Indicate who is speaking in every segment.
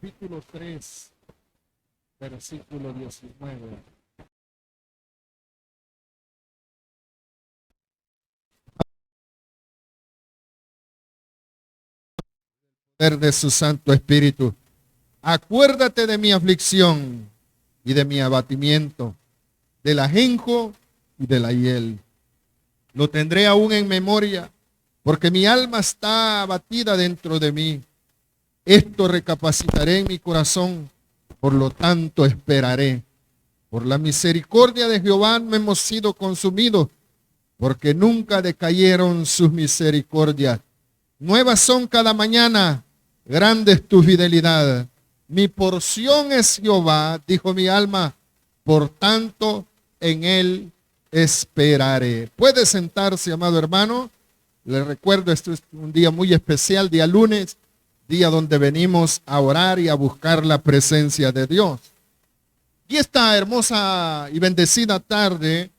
Speaker 1: capítulo 3, versículo 19. De su Santo Espíritu. Acuérdate de mi aflicción y de mi abatimiento, del ajenjo y de la hiel. Lo tendré aún en memoria, porque mi alma está abatida dentro de mí. Esto recapacitaré en mi corazón, por lo tanto esperaré. Por la misericordia de Jehová no hemos sido consumidos, porque nunca decayeron sus misericordias. Nuevas son cada mañana, grande es tu fidelidad. Mi porción es Jehová, dijo mi alma, por tanto en él esperaré. Puede sentarse, amado hermano. Le recuerdo, esto es un día muy especial, día lunes, día donde venimos a orar y a buscar la presencia de Dios. Y esta hermosa y bendecida tarde,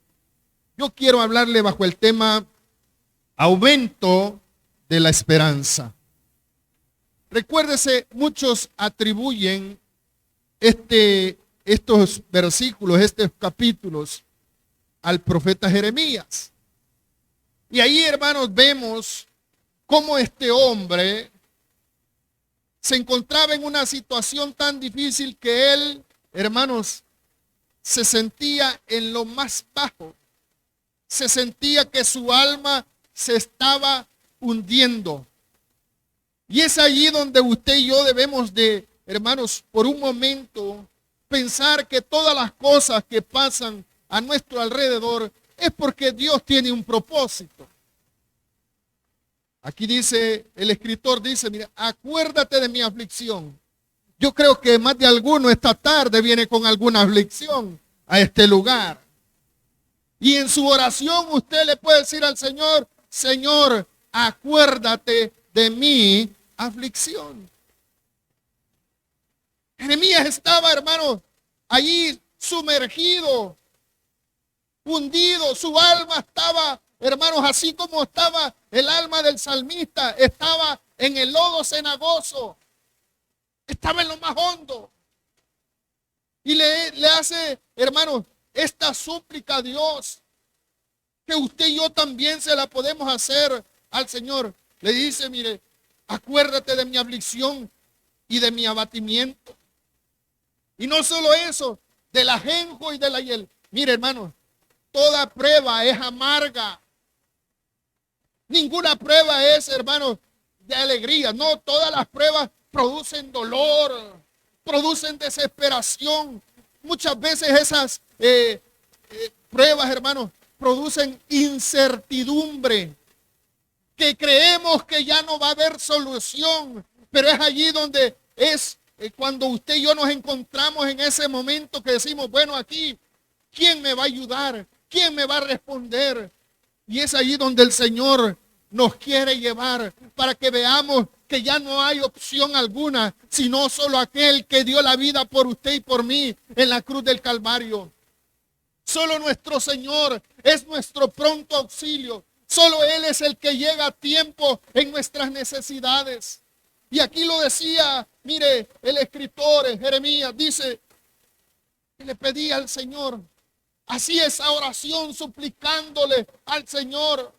Speaker 1: yo quiero hablarle bajo el tema aumento de la esperanza. Recuérdese, muchos atribuyen estos versículos, estos capítulos al profeta Jeremías. Y ahí, hermanos, vemos cómo este hombre se encontraba en una situación tan difícil que él, hermanos, se sentía en lo más bajo. Se sentía que su alma se estaba hundiendo. Y es allí donde usted y yo debemos de, hermanos, por un momento pensar que todas las cosas que pasan a nuestro alrededor es porque Dios tiene un propósito. Aquí dice, el escritor dice, mira, acuérdate de mi aflicción. Yo creo que más de alguno esta tarde viene con alguna aflicción a este lugar. Y en su oración usted le puede decir al Señor, Señor, acuérdate de mi aflicción. Jeremías estaba, hermano, allí sumergido, hundido. Su alma estaba, hermanos, así como estaba el alma del salmista, estaba en el lodo cenagoso, estaba en lo más hondo. Y le hace, hermanos, esta súplica a Dios, que usted y yo también se la podemos hacer al Señor. Le dice, mire, acuérdate de mi aflicción y de mi abatimiento. Y no solo eso, del ajenjo y de la hiel. Mire, hermano, toda prueba es amarga. Ninguna prueba es, hermano, de alegría. No, todas las pruebas producen dolor, producen desesperación. Muchas veces esas pruebas, hermanos, producen incertidumbre, que creemos que ya no va a haber solución, pero es allí donde es cuando usted y yo nos encontramos en ese momento que decimos, bueno, aquí, ¿quién me va a ayudar? ¿Quién me va a responder? Y es allí donde el Señor nos quiere llevar para que veamos que ya no hay opción alguna, sino solo aquel que dio la vida por usted y por mí en la cruz del Calvario. Solo nuestro Señor es nuestro pronto auxilio. Solo Él es el que llega a tiempo en nuestras necesidades. Y aquí lo decía, mire, el escritor en Jeremías dice que le pedía al Señor. Así esa oración suplicándole al Señor.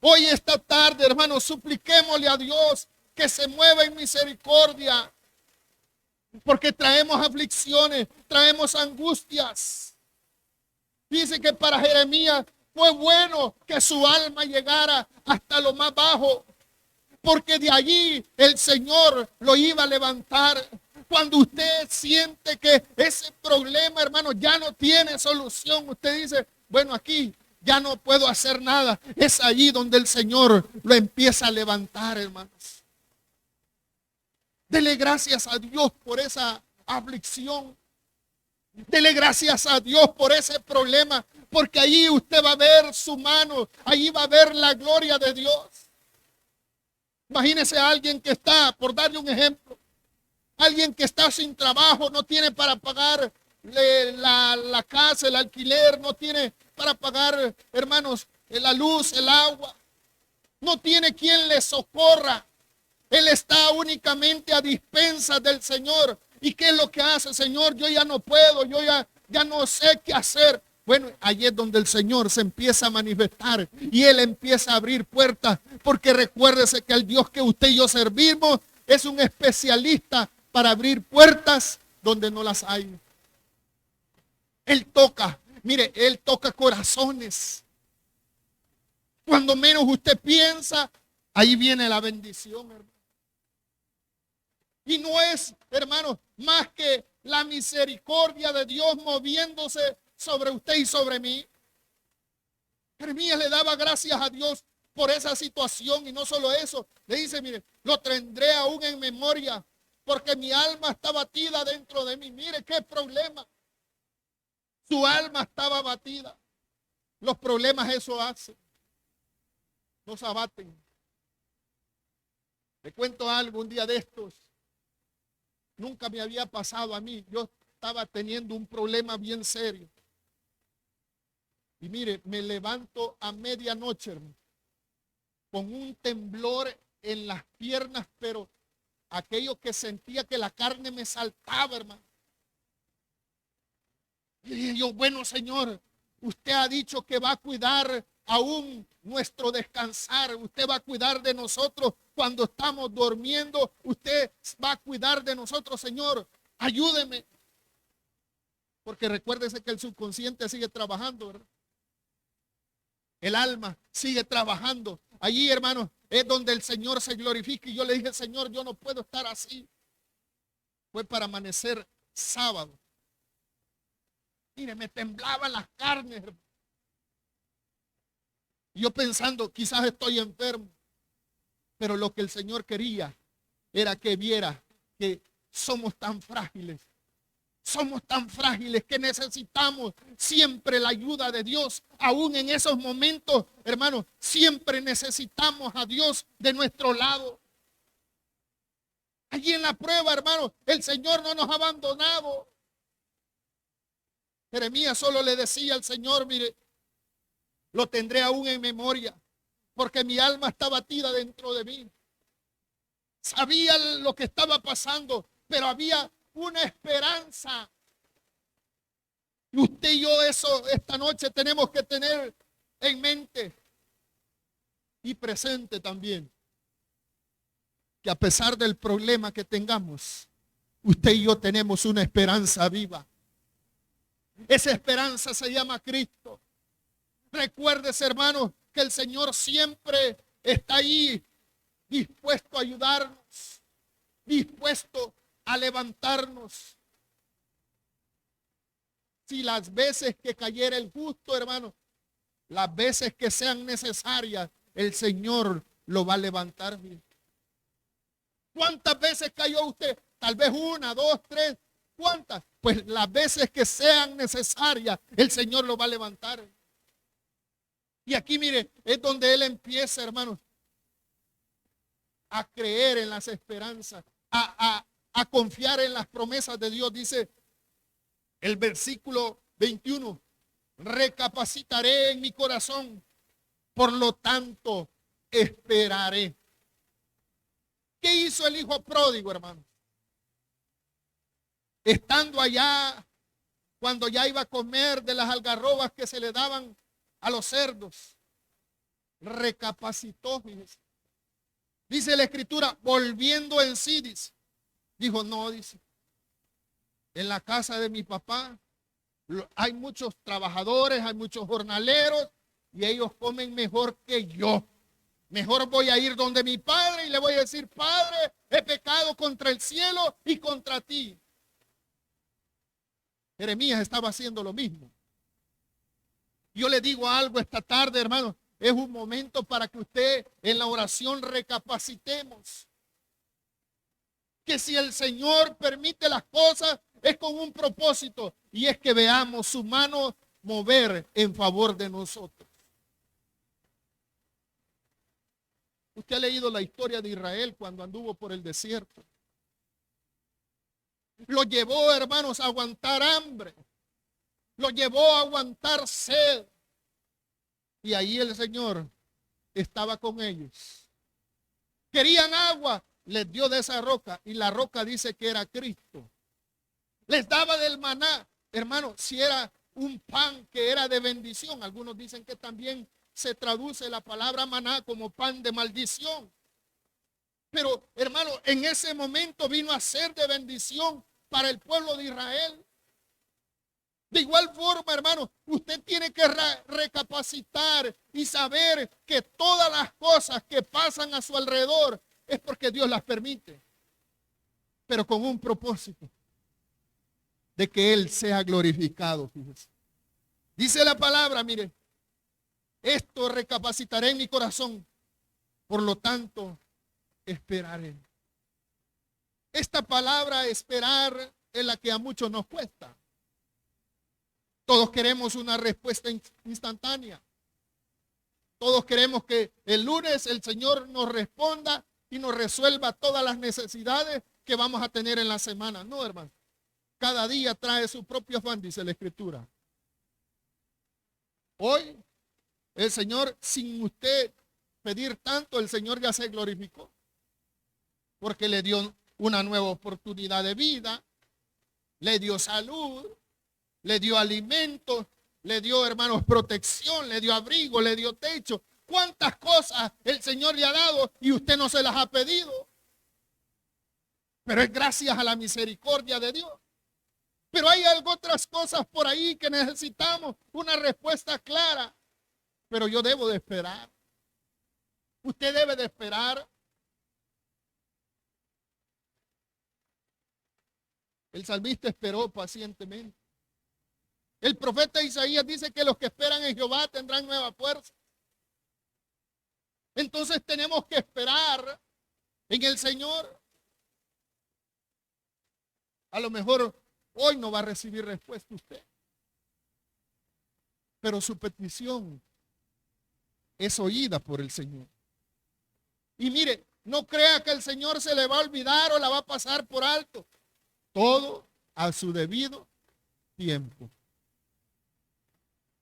Speaker 1: Hoy esta tarde, hermanos, supliquémosle a Dios que se mueva en misericordia. Porque traemos aflicciones, traemos angustias. Dice que para Jeremías fue bueno que su alma llegara hasta lo más bajo, porque de allí el Señor lo iba a levantar. Cuando usted siente que ese problema, hermano, ya no tiene solución, usted dice, bueno, aquí ya no puedo hacer nada. Es allí donde el Señor lo empieza a levantar, hermanos. Dele gracias a Dios por esa aflicción. Dele gracias a Dios por ese problema, porque allí usted va a ver su mano, allí va a ver la gloria de Dios. Imagínese a alguien que está, por darle un ejemplo, alguien que está sin trabajo, no tiene para pagar la casa, el alquiler, no tiene para pagar, hermanos, la luz, el agua, no tiene quien le socorra. Él está únicamente a dispensas del Señor. ¿Y qué es lo que hace? Señor, yo ya no puedo, yo ya no sé qué hacer. Bueno, allí es donde el Señor se empieza a manifestar y Él empieza a abrir puertas, porque recuérdese que el Dios que usted y yo servimos es un especialista para abrir puertas donde no las hay. Él toca, mire, Él toca corazones. Cuando menos usted piensa, ahí viene la bendición, hermano. Y no es, hermano, más que la misericordia de Dios moviéndose sobre usted y sobre mí. Jeremías le daba gracias a Dios por esa situación, y no solo eso, le dice, mire, lo tendré aún en memoria, porque mi alma está batida dentro de mí. Mire qué problema. Su alma estaba batida. Los problemas eso hacen. Nos abaten. Le cuento algo, un día de estos. Nunca me había pasado a mí. Yo estaba teniendo un problema bien serio. Y mire, me levanto a medianoche, hermano, con un temblor en las piernas, pero aquello que sentía que la carne me saltaba, hermano. Y dije yo, bueno, Señor, usted ha dicho que va a cuidar aún nuestro descansar. Usted va a cuidar de nosotros cuando estamos durmiendo. Usted va a cuidar de nosotros, Señor. Ayúdeme. Porque recuérdese que el subconsciente sigue trabajando, ¿verdad? El alma sigue trabajando. Allí, hermano, es donde el Señor se glorifica. Y yo le dije, Señor, yo no puedo estar así. Fue para amanecer sábado. Mire, me temblaban las carnes, hermano. Yo pensando, quizás estoy enfermo. Pero lo que el Señor quería era que viera que somos tan frágiles. Somos tan frágiles que necesitamos siempre la ayuda de Dios. Aún en esos momentos, hermanos, siempre necesitamos a Dios de nuestro lado. Allí en la prueba, hermanos, el Señor no nos ha abandonado. Jeremías solo le decía al Señor, mire, lo tendré aún en memoria, porque mi alma está batida dentro de mí. Sabía lo que estaba pasando, pero había una esperanza. Y usted y yo eso esta noche tenemos que tener en mente y presente también. Que a pesar del problema que tengamos, usted y yo tenemos una esperanza viva. Esa esperanza se llama Cristo. Recuérdese, hermanos, que el Señor siempre está ahí, dispuesto a ayudarnos, dispuesto a levantarnos. Si las veces que cayera el justo, hermano, las veces que sean necesarias, el Señor lo va a levantar. ¿Cuántas veces cayó usted? Tal vez una, dos, tres. ¿Cuántas? Pues las veces que sean necesarias, el Señor lo va a levantar. Y aquí, mire, es donde Él empieza, hermanos, a creer en las esperanzas, a confiar en las promesas de Dios. Dice el versículo 21, recapacitaré en mi corazón, por lo tanto esperaré. ¿Qué hizo el hijo pródigo, hermano? Estando allá, cuando ya iba a comer de las algarrobas que se le daban a los cerdos, recapacitó. Dice la escritura, volviendo en sí, dijo, no, dice, en la casa de mi papá hay muchos trabajadores, hay muchos jornaleros y ellos comen mejor que yo. Mejor voy a ir donde mi padre y le voy a decir, Padre, he pecado contra el cielo y contra ti. Jeremías estaba haciendo lo mismo. Yo le digo algo esta tarde, hermano, es un momento para que usted en la oración recapacitemos. Que si el Señor permite las cosas, es con un propósito, y es que veamos su mano mover en favor de nosotros. Usted ha leído la historia de Israel cuando anduvo por el desierto. Lo llevó, hermanos, a aguantar hambre. Lo llevó a aguantar sed. Y ahí el Señor estaba con ellos. Querían agua. les dio de esa roca y la roca dice que era Cristo. Les daba del maná, hermano, si era un pan que era de bendición. Algunos dicen que también se traduce la palabra maná como pan de maldición. Pero, hermano, en ese momento vino a ser de bendición para el pueblo de Israel. De igual forma, hermano, usted tiene que recapacitar y saber que todas las cosas que pasan a su alrededor es porque Dios las permite, pero con un propósito de que Él sea glorificado. Fíjese. Dice la palabra, mire, esto recapacitaré en mi corazón, por lo tanto, esperaré. Esta palabra esperar es la que a muchos nos cuesta. Todos queremos una respuesta instantánea. Todos queremos que el lunes el Señor nos responda y nos resuelva todas las necesidades que vamos a tener en la semana. No, hermano. Cada día trae su propio afán, dice la Escritura. Hoy, el Señor, sin usted pedir tanto, el Señor ya se glorificó. Porque le dio una nueva oportunidad de vida, le dio salud, le dio alimento, le dio, hermanos, protección, le dio abrigo, le dio techo. ¿Cuántas cosas el Señor le ha dado y usted no se las ha pedido? Pero es gracias a la misericordia de Dios. Pero hay otras cosas por ahí que necesitamos una respuesta clara. Pero yo debo de esperar. Usted debe de esperar. El salmista esperó pacientemente. El profeta Isaías dice que los que esperan en Jehová tendrán nueva fuerza. Entonces tenemos que esperar en el Señor. A lo mejor hoy no va a recibir respuesta usted, pero su petición es oída por el Señor. Y mire, no crea que el Señor se le va a olvidar o la va a pasar por alto. Todo a su debido tiempo.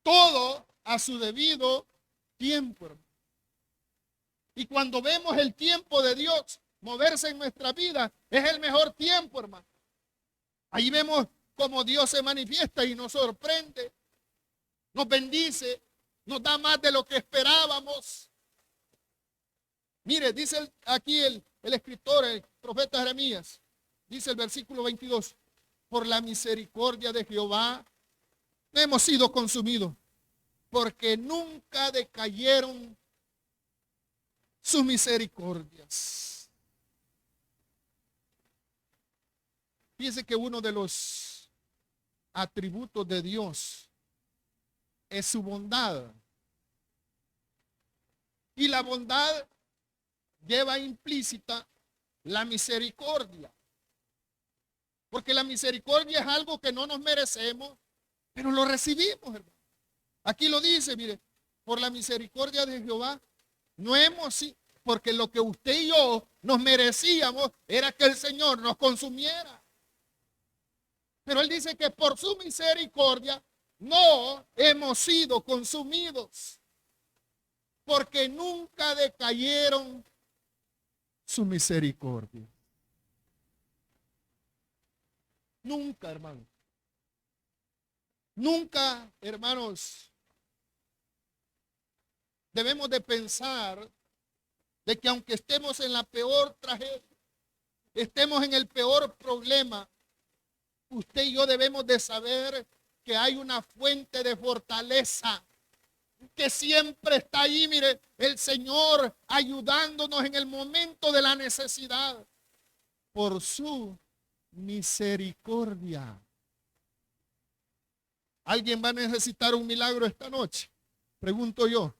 Speaker 1: Todo a su debido tiempo, hermano. Y cuando vemos el tiempo de Dios moverse en nuestra vida, es el mejor tiempo, hermano. Ahí vemos cómo Dios se manifiesta y nos sorprende, nos bendice, nos da más de lo que esperábamos. Mire, dice aquí el escritor, el profeta Jeremías, dice el versículo 22, por la misericordia de Jehová no hemos sido consumidos, porque nunca decayeron sus misericordias. Fíjense que uno de los atributos de Dios es su bondad. Y la bondad lleva implícita la misericordia. Porque la misericordia es algo que no nos merecemos, pero lo recibimos, hermano. Aquí lo dice, mire, por la misericordia de Jehová, no hemos sido, porque lo que usted y yo nos merecíamos era que el Señor nos consumiera. Pero Él dice que por su misericordia no hemos sido consumidos, porque nunca decayeron su misericordia. Nunca, hermano. Nunca, hermanos, debemos de pensar de que aunque estemos en la peor tragedia, estemos en el peor problema, usted y yo debemos de saber que hay una fuente de fortaleza que siempre está ahí. Mire, el Señor ayudándonos en el momento de la necesidad por su misericordia. ¿Alguien va a necesitar un milagro esta noche? Pregunto yo.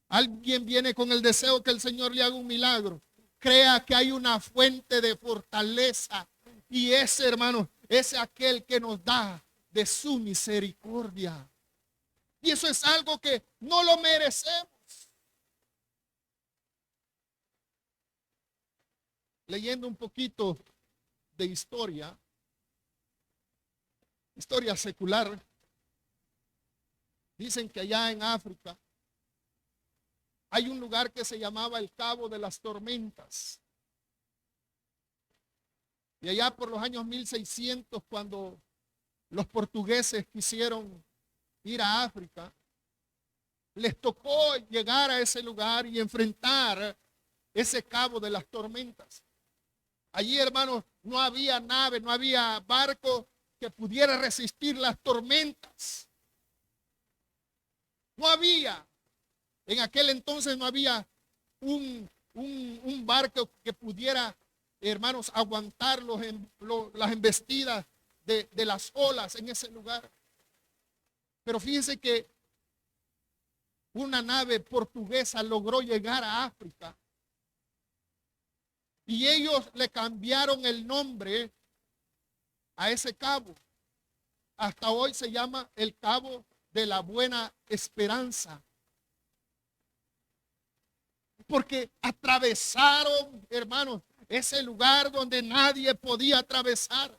Speaker 1: ¿Alguien viene con el deseo que el Señor le haga un milagro? Crea que hay una fuente de fortaleza y ese, hermano, es aquel que nos da de su misericordia. Y eso es algo que no lo merecemos. Leyendo un poquito de historia secular, dicen que allá en África hay un lugar que se llamaba el Cabo de las Tormentas. Y allá por los años 1600, cuando los portugueses quisieron ir a África, les tocó llegar a ese lugar y enfrentar ese cabo de las tormentas. Allí, hermanos, no había nave, no había barco que pudiera resistir las tormentas. No había, en aquel entonces no había un barco que pudiera, hermanos, aguantar las embestidas de las olas en ese lugar. Pero fíjense que una nave portuguesa logró llegar a África y ellos le cambiaron el nombre a ese cabo. Hasta hoy se llama el Cabo de la Buena Esperanza. Porque atravesaron, hermanos, ese lugar donde nadie podía atravesar.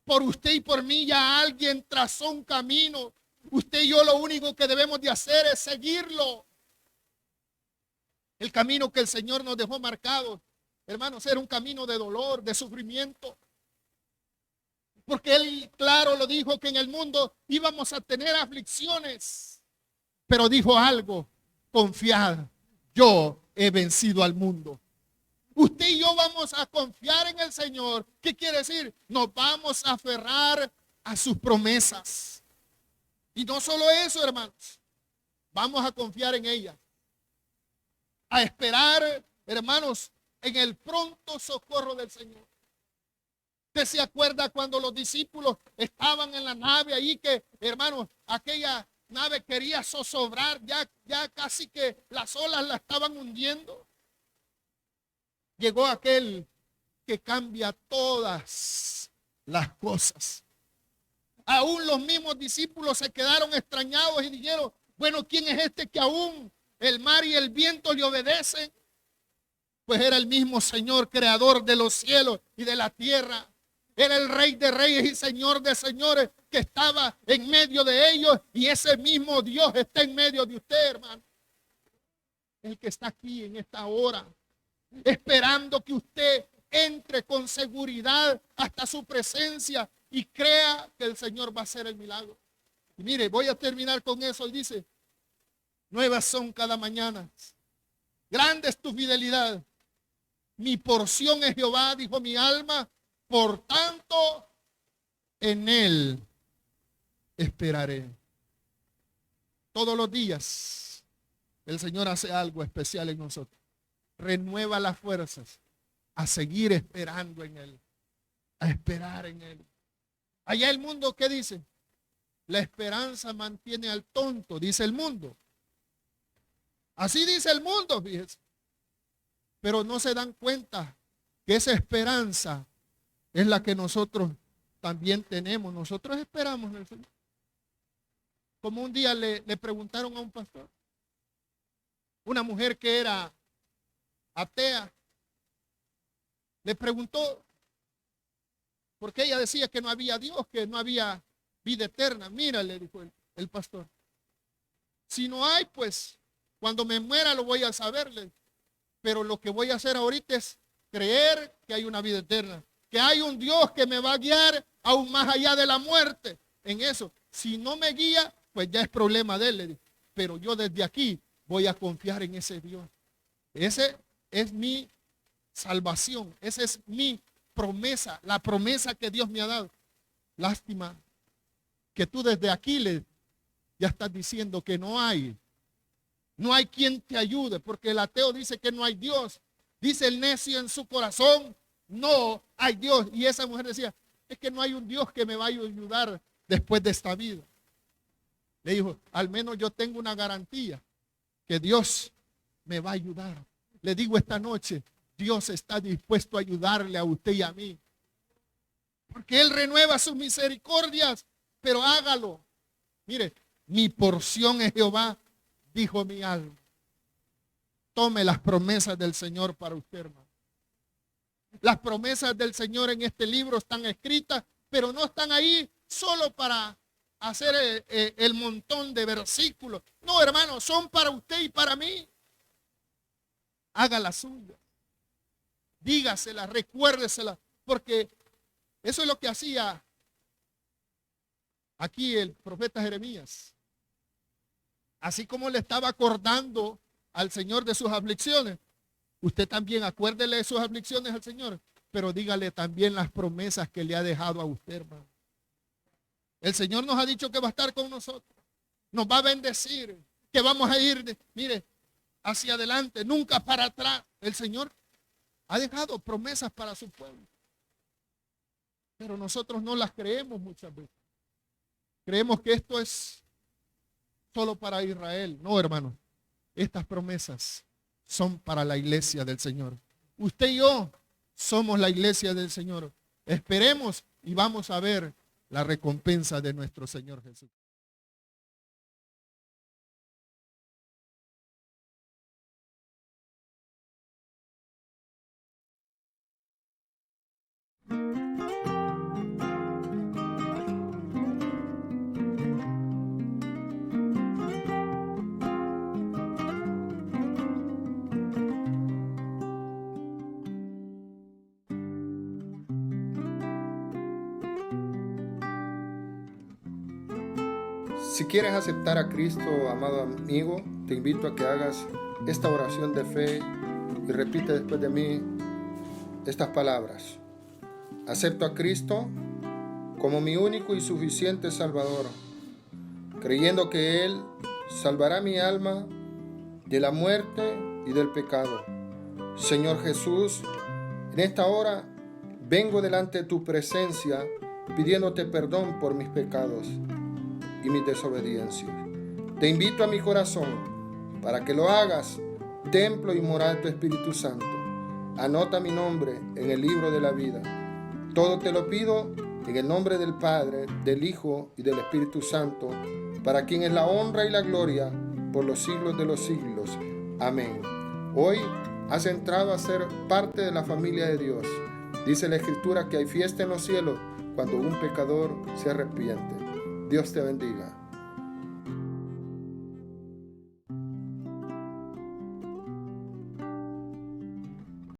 Speaker 1: Por usted y por mí ya alguien trazó un camino. Usted y yo lo único que debemos de hacer es seguirlo. El camino que el Señor nos dejó marcado, hermanos, era un camino de dolor, de sufrimiento. Porque Él, claro, lo dijo que en el mundo íbamos a tener aflicciones. Pero dijo algo: confiad, yo he vencido al mundo. Usted y yo vamos a confiar en el Señor. ¿Qué quiere decir? Nos vamos a aferrar a sus promesas. Y no solo eso, hermanos. Vamos a confiar en ella. A esperar, hermanos, en el pronto socorro del Señor. ¿Usted se acuerda cuando los discípulos estaban en la nave ahí que, hermanos, aquella nave quería zozobrar, ya casi que las olas la estaban hundiendo? Llegó aquel que cambia todas las cosas. Aún los mismos discípulos se quedaron extrañados y dijeron: bueno, ¿quién es este que aún el mar y el viento le obedecen? Pues era el mismo Señor, creador de los cielos y de la tierra. Era el Rey de reyes y Señor de señores que estaba en medio de ellos, y ese mismo Dios está en medio de usted, hermano. El que está aquí en esta hora, esperando que usted entre con seguridad hasta su presencia y crea que el Señor va a hacer el milagro. Y mire, voy a terminar con eso. Él dice: nuevas son cada mañana, grande es tu fidelidad. Mi porción es Jehová, dijo mi alma, por tanto en Él esperaré. Todos los días el Señor hace algo especial en nosotros. Renueva las fuerzas a seguir esperando en Él, a esperar en Él. Allá el mundo, ¿qué dice? La esperanza mantiene al tonto, dice el mundo. Así dice el mundo, fíjese. Pero no se dan cuenta que esa esperanza es la que nosotros también tenemos. Nosotros esperamos en el Señor. Como un día le preguntaron a un pastor, una mujer que era atea, le preguntó, porque ella decía que no había Dios, que no había vida eterna. Mira, le dijo el pastor, si no hay, pues cuando me muera lo voy a saber, pero lo que voy a hacer ahorita es creer que hay una vida eterna, que hay un Dios que me va a guiar aún más allá de la muerte. En eso, si no me guía, pues ya es problema de él, le dijo. Pero yo desde aquí voy a confiar en ese Dios. Ese es mi salvación, esa es mi promesa, la promesa que Dios me ha dado. Lástima que tú desde aquí ya estás diciendo que no hay quien te ayude, porque el ateo dice que no hay Dios. Dice el necio en su corazón, no hay Dios. Y esa mujer decía, es que no hay un Dios que me vaya a ayudar después de esta vida. Le dijo, al menos yo tengo una garantía que Dios me va a ayudar. Le digo esta noche, Dios está dispuesto a ayudarle a usted y a mí, porque Él renueva sus misericordias, pero hágalo. Mire, mi porción es Jehová, dijo mi alma. Tome las promesas del Señor para usted, hermano. Las promesas del Señor en este libro están escritas, pero no están ahí solo para hacer el montón de versículos. No, hermano, son para usted y para mí. Haga la suya. Dígasela, recuérdesela, Porque eso es lo que hacía aquí el profeta Jeremías. Así como le estaba acordando al Señor de sus aflicciones, usted también acuérdele de sus aflicciones al Señor, pero dígale también las promesas que le ha dejado a usted, hermano. El Señor nos ha dicho que va a estar con nosotros, nos va a bendecir, que vamos a ir, mire, hacia adelante, nunca para atrás. El Señor ha dejado promesas para su pueblo, pero nosotros no las creemos muchas veces. Creemos que esto es solo para Israel. No, hermano, estas promesas son para la iglesia del Señor. Usted y yo somos la iglesia del Señor. Esperemos y vamos a ver la recompensa de nuestro Señor Jesús.
Speaker 2: Si quieres aceptar a Cristo, amado amigo, te invito a que hagas esta oración de fe y repite después de mí estas palabras. Acepto a Cristo como mi único y suficiente Salvador, creyendo que Él salvará mi alma de la muerte y del pecado. Señor Jesús, en esta hora vengo delante de tu presencia pidiéndote perdón por mis pecados y mis desobediencias. Te invito a mi corazón para que lo hagas templo y morada de tu Espíritu Santo. Anota mi nombre en el libro de la vida. Todo te lo pido en el nombre del Padre, del Hijo y del Espíritu Santo, para quien es la honra y la gloria por los siglos de los siglos. Amén. Hoy has entrado a ser parte de la familia de Dios. Dice la Escritura que hay fiesta en los cielos cuando un pecador se arrepiente. Dios te bendiga.